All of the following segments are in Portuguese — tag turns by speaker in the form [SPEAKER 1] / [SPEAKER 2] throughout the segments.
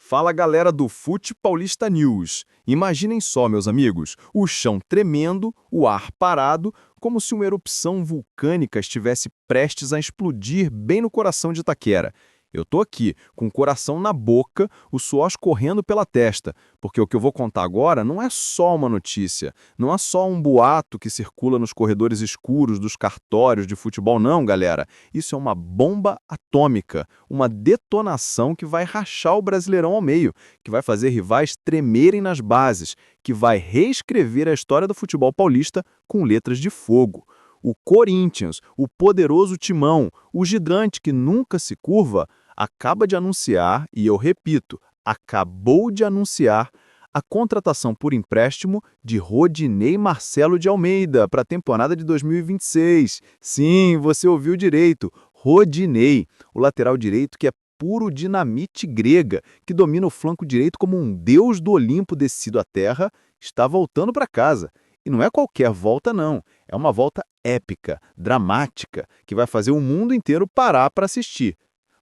[SPEAKER 1] Fala galera do Fute Paulista News. Imaginem só, meus amigos, o chão tremendo, o ar parado, como se uma erupção vulcânica estivesse prestes a explodir bem no coração de Itaquera. Eu tô aqui, com o coração na boca, o suor escorrendo pela testa, porque o que eu vou contar agora não é só uma notícia, não é só um boato que circula nos corredores escuros dos cartórios de futebol, não, galera. Isso é uma bomba atômica, uma detonação que vai rachar o Brasileirão ao meio, que vai fazer rivais tremerem nas bases, que vai reescrever a história do futebol paulista com letras de fogo. O Corinthians, o poderoso Timão, o gigante que nunca se curva, acaba de anunciar, e eu repito, acabou de anunciar, a contratação por empréstimo de Rodinei Marcelo de Almeida para a temporada de 2026. Sim, você ouviu direito, Rodinei, o lateral direito que é puro dinamite grega, que domina o flanco direito como um deus do Olimpo descido à terra, está voltando para casa. E não é qualquer volta, não. É uma volta épica, dramática, que vai fazer o mundo inteiro parar para assistir.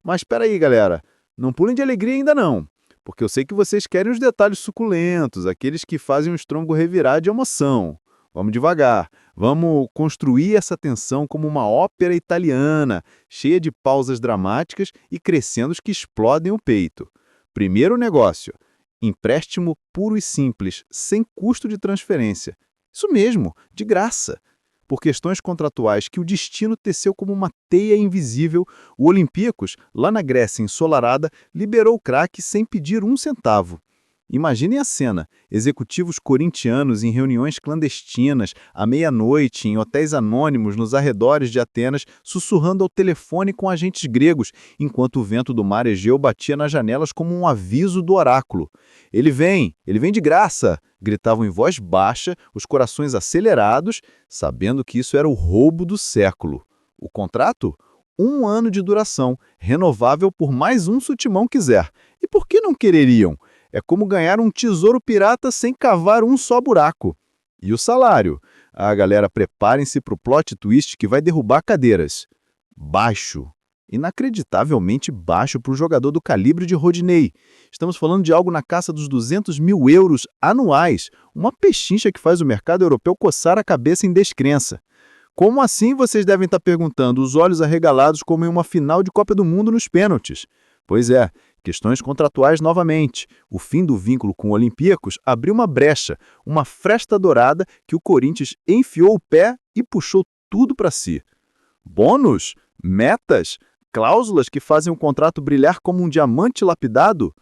[SPEAKER 1] Mas espera aí, galera. Não pulem de alegria ainda não, porque eu sei que vocês querem os detalhes suculentos, aqueles que fazem o estômago revirar de emoção. Vamos devagar. Vamos construir essa tensão como uma ópera italiana, cheia de pausas dramáticas e crescendos que explodem o peito. Primeiro negócio: empréstimo puro e simples, sem custo de transferência. Isso mesmo, de graça. Por questões contratuais que o destino teceu como uma teia invisível, o Olympiacos, lá na Grécia ensolarada, liberou o craque sem pedir um centavo. Imaginem a cena: executivos corintianos em reuniões clandestinas, à meia-noite, em hotéis anônimos nos arredores de Atenas, sussurrando ao telefone com agentes gregos, enquanto o vento do mar Egeu batia nas janelas como um aviso do oráculo. Ele vem de graça!" gritavam em voz baixa, os corações acelerados, sabendo que isso era o roubo do século. O contrato? 1 ano de duração, renovável por mais um se o Timão quiser. E por que não quereriam? É como ganhar um tesouro pirata sem cavar um só buraco. E o salário? Ah, galera, preparem-se para o plot twist que vai derrubar cadeiras. Baixo. Inacreditavelmente baixo para um jogador do calibre de Rodinei. Estamos falando de algo na casa dos 200 mil euros anuais, uma pechincha que faz o mercado europeu coçar a cabeça em descrença. Como assim, vocês devem estar perguntando, os olhos arregalados como em uma final de Copa do Mundo nos pênaltis? Pois é, questões contratuais novamente. O fim do vínculo com o Olympiacos abriu uma brecha, uma fresta dourada que o Corinthians enfiou o pé e puxou tudo para si. Bônus? Metas? Cláusulas que fazem o contrato brilhar como um diamante lapidado?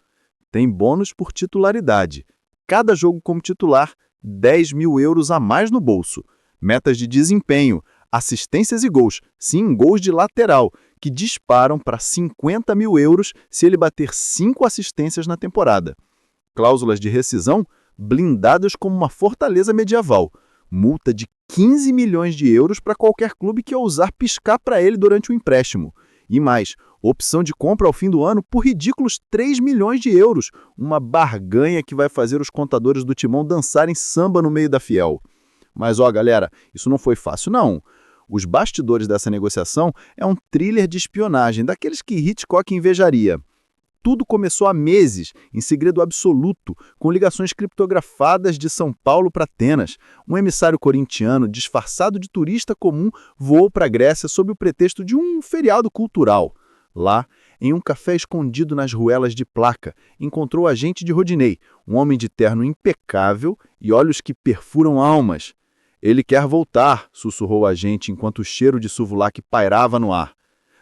[SPEAKER 1] Tem bônus por titularidade. Cada jogo como titular, 10 mil euros a mais no bolso. Metas de desempenho, assistências e gols, sim, gols de lateral, que disparam para 50 mil euros se ele bater 5 assistências na temporada. Cláusulas de rescisão, blindadas como uma fortaleza medieval. Multa de 15 milhões de euros para qualquer clube que ousar piscar para ele durante o empréstimo. E mais, opção de compra ao fim do ano por ridículos 3 milhões de euros, uma barganha que vai fazer os contadores do Timão dançarem samba no meio da fiel. Mas ó, galera, isso não foi fácil não. Os bastidores dessa negociação é um thriller de espionagem, daqueles que Hitchcock invejaria. Tudo começou há meses, em segredo absoluto, com ligações criptografadas de São Paulo para Atenas. Um emissário corintiano, disfarçado de turista comum, voou para a Grécia sob o pretexto de um feriado cultural. Lá, em um café escondido nas ruelas de Placa, encontrou o agente de Rodinei, um homem de terno impecável e olhos que perfuram almas. "Ele quer voltar", sussurrou o agente enquanto o cheiro de Souvlaki pairava no ar.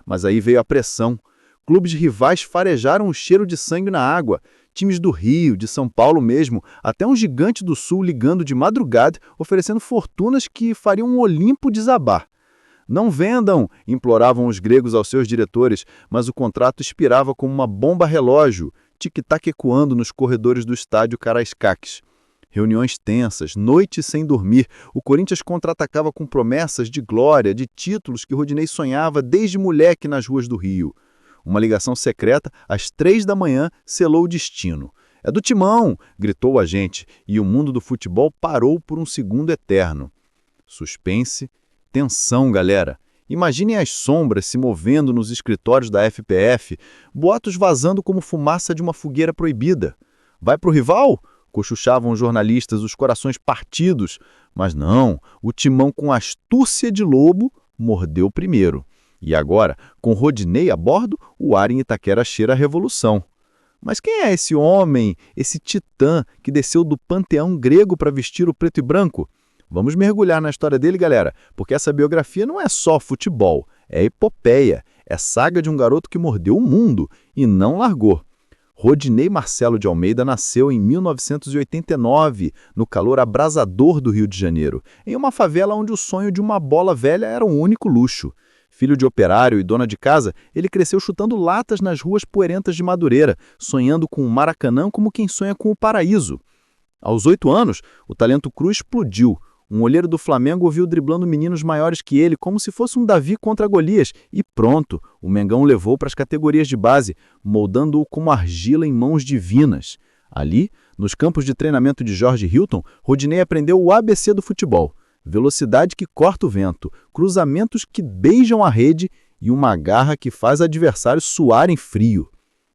[SPEAKER 1] Mas aí veio a pressão. Clubes rivais farejaram o cheiro de sangue na água. Times do Rio, de São Paulo mesmo, até um gigante do Sul ligando de madrugada, oferecendo fortunas que fariam um Olimpo desabar. "Não vendam", imploravam os gregos aos seus diretores, mas o contrato expirava como uma bomba relógio, tic-tac ecoando nos corredores do estádio Karaiskakis. Reuniões tensas, noites sem dormir, o Corinthians contra-atacava com promessas de glória, de títulos que Rodinei sonhava desde moleque nas ruas do Rio. Uma ligação secreta, às 3 da manhã, selou o destino. "É do Timão!", gritou o agente, e o mundo do futebol parou por um segundo eterno. Suspense, tensão, galera. Imaginem as sombras se movendo nos escritórios da FPF, boatos vazando como fumaça de uma fogueira proibida. Vai pro rival? Cochuchavam os jornalistas, os corações partidos. Mas não, o Timão com astúcia de lobo mordeu primeiro. E agora, com Rodinei a bordo, o ar em Itaquera cheira a revolução. Mas quem é esse homem, esse titã que desceu do panteão grego para vestir o preto e branco? Vamos mergulhar na história dele, galera, porque essa biografia não é só futebol, é epopeia, é saga de um garoto que mordeu o mundo e não largou. Rodinei Marcelo de Almeida nasceu em 1989, no calor abrasador do Rio de Janeiro, em uma favela onde o sonho de uma bola velha era o único luxo. Filho de operário e dona de casa, ele cresceu chutando latas nas ruas poeirentas de Madureira, sonhando com o Maracanã como quem sonha com o paraíso. Aos 8 anos, o talento cru explodiu. Um olheiro do Flamengo o viu driblando meninos maiores que ele, como se fosse um Davi contra Golias, e pronto, o Mengão o levou para as categorias de base, moldando-o como argila em mãos divinas. Ali, nos campos de treinamento de Jorge Hilton, Rodinei aprendeu o ABC do futebol: velocidade que corta o vento, cruzamentos que beijam a rede e uma garra que faz adversários suarem frio.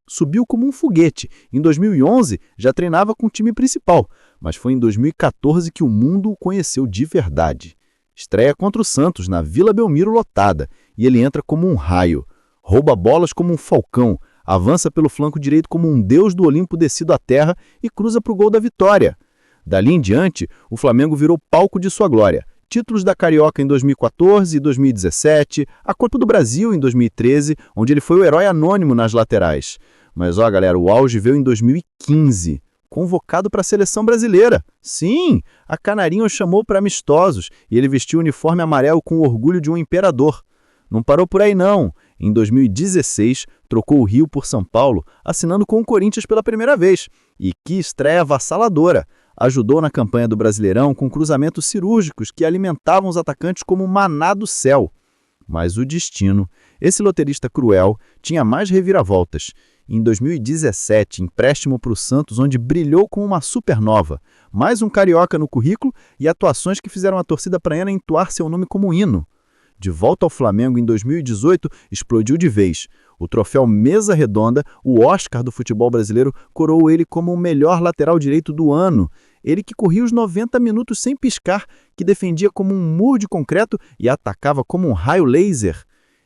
[SPEAKER 1] Subiu como um foguete. Em 2011, já treinava com o time principal, mas foi em 2014 que o mundo o conheceu de verdade. Estreia contra o Santos, na Vila Belmiro lotada, e ele entra como um raio. Rouba bolas como um falcão, avança pelo flanco direito como um deus do Olimpo descido à terra e cruza para o gol da vitória. Dali em diante, o Flamengo virou palco de sua glória. Títulos da Carioca em 2014 e 2017, a Copa do Brasil em 2013, onde ele foi o herói anônimo nas laterais. Mas ó, galera, o auge veio em 2015, convocado para a seleção brasileira. Sim, a Canarinho o chamou para amistosos e ele vestiu o uniforme amarelo com o orgulho de um imperador. Não parou por aí não. Em 2016, trocou o Rio por São Paulo, assinando com o Corinthians pela primeira vez. E que estreia avassaladora! Ajudou na campanha do Brasileirão com cruzamentos cirúrgicos que alimentavam os atacantes como maná do céu. Mas o destino, esse loteirista cruel, tinha mais reviravoltas. Em 2017, empréstimo para o Santos, onde brilhou com uma supernova. Mais um carioca no currículo e atuações que fizeram a torcida praiana entoar seu nome como hino. De volta ao Flamengo em 2018, explodiu de vez. O troféu Mesa Redonda, o Oscar do futebol brasileiro, coroou ele como o melhor lateral direito do ano. Ele que corria os 90 minutos sem piscar, que defendia como um muro de concreto e atacava como um raio laser.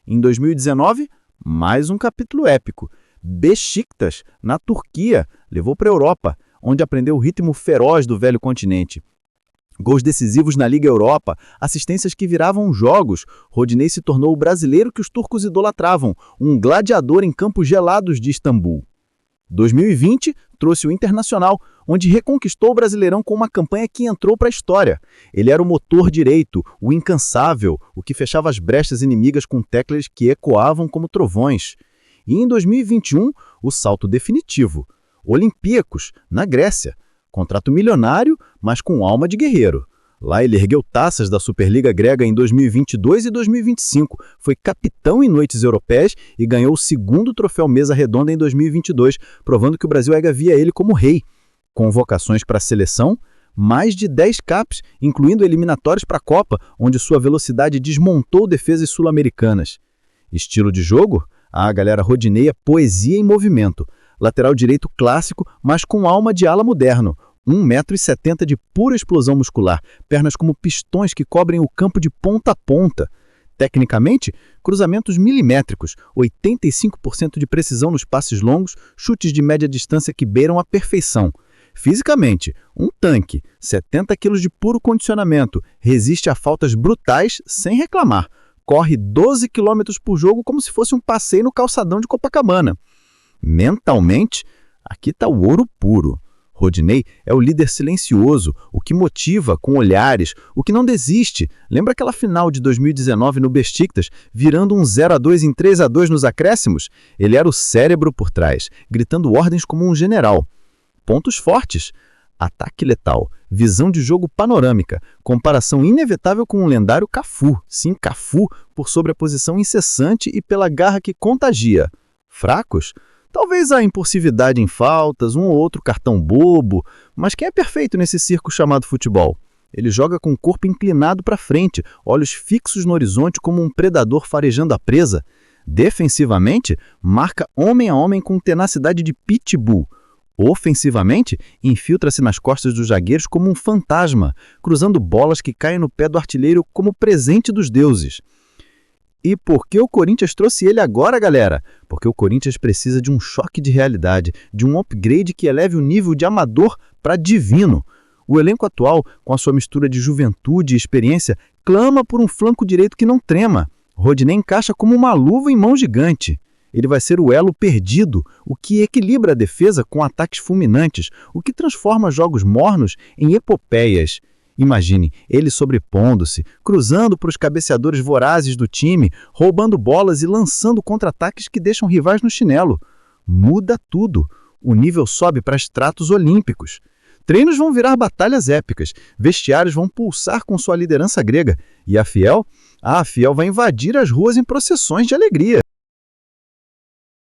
[SPEAKER 1] Em 2019, mais um capítulo épico. Beşiktaş, na Turquia, levou para a Europa, onde aprendeu o ritmo feroz do velho continente. Gols decisivos na Liga Europa, assistências que viravam jogos. Rodinei se tornou o brasileiro que os turcos idolatravam, um gladiador em campos gelados de Istambul. 2020 trouxe o Internacional, onde reconquistou o Brasileirão com uma campanha que entrou para a história. Ele era o motor direito, o incansável, o que fechava as brechas inimigas com teclas que ecoavam como trovões. E em 2021, o salto definitivo. Olympiacos, na Grécia. Contrato milionário, mas com alma de guerreiro. Lá ele ergueu taças da Superliga Grega em 2022 e 2025, foi capitão em noites europeias e ganhou o segundo troféu Mesa Redonda em 2022, provando que o Brasil ainda via ele como rei. Convocações para a seleção, mais de 10 caps, incluindo eliminatórios para a Copa, onde sua velocidade desmontou defesas sul-americanas. Estilo de jogo? Ah, galera, Rodinei é poesia em movimento. Lateral direito clássico, mas com alma de ala moderno. 1,70 m de pura explosão muscular, pernas como pistões que cobrem o campo de ponta a ponta. Tecnicamente, cruzamentos milimétricos, 85% de precisão nos passes longos, chutes de média distância que beiram a perfeição. Fisicamente, um tanque, 70 kg de puro condicionamento, resiste a faltas brutais sem reclamar. Corre 12 km por jogo como se fosse um passeio no calçadão de Copacabana. Mentalmente, aqui está o ouro puro. Rodinei é o líder silencioso, o que motiva com olhares, o que não desiste. Lembra aquela final de 2019 no Beşiktaş, virando um 0-2 em 3-2 nos acréscimos? Ele era o cérebro por trás, gritando ordens como um general. Pontos fortes: ataque letal, visão de jogo panorâmica, comparação inevitável com o lendário Cafu. Sim, Cafu, por sobreposição incessante e pela garra que contagia. Fracos? Talvez a impulsividade em faltas, um ou outro cartão bobo, mas quem é perfeito nesse circo chamado futebol?
[SPEAKER 2] Ele joga com o corpo inclinado para frente, olhos fixos no horizonte como um predador farejando a presa. Defensivamente, marca homem a homem com tenacidade de pitbull. Ofensivamente, infiltra-se nas costas dos zagueiros como um fantasma, cruzando bolas que caem no pé do artilheiro como presente dos deuses. E por que o Corinthians trouxe ele agora, galera? Porque o Corinthians precisa de um choque de realidade, de um upgrade que eleve o nível de amador para divino. O elenco atual, com a sua mistura de juventude e experiência, clama por um flanco direito que não trema. Rodinei encaixa como uma luva em mão gigante. Ele vai ser o elo perdido, o que equilibra a defesa com ataques fulminantes, o que transforma jogos mornos em epopeias. Imagine, ele sobrepondo-se, cruzando para os cabeceadores vorazes do time, roubando bolas e lançando contra-ataques que deixam rivais no chinelo. Muda tudo. O nível sobe para estratos olímpicos. Treinos vão virar batalhas épicas, vestiários vão pulsar com sua liderança grega. E a Fiel? A Fiel vai invadir as ruas em procissões de alegria.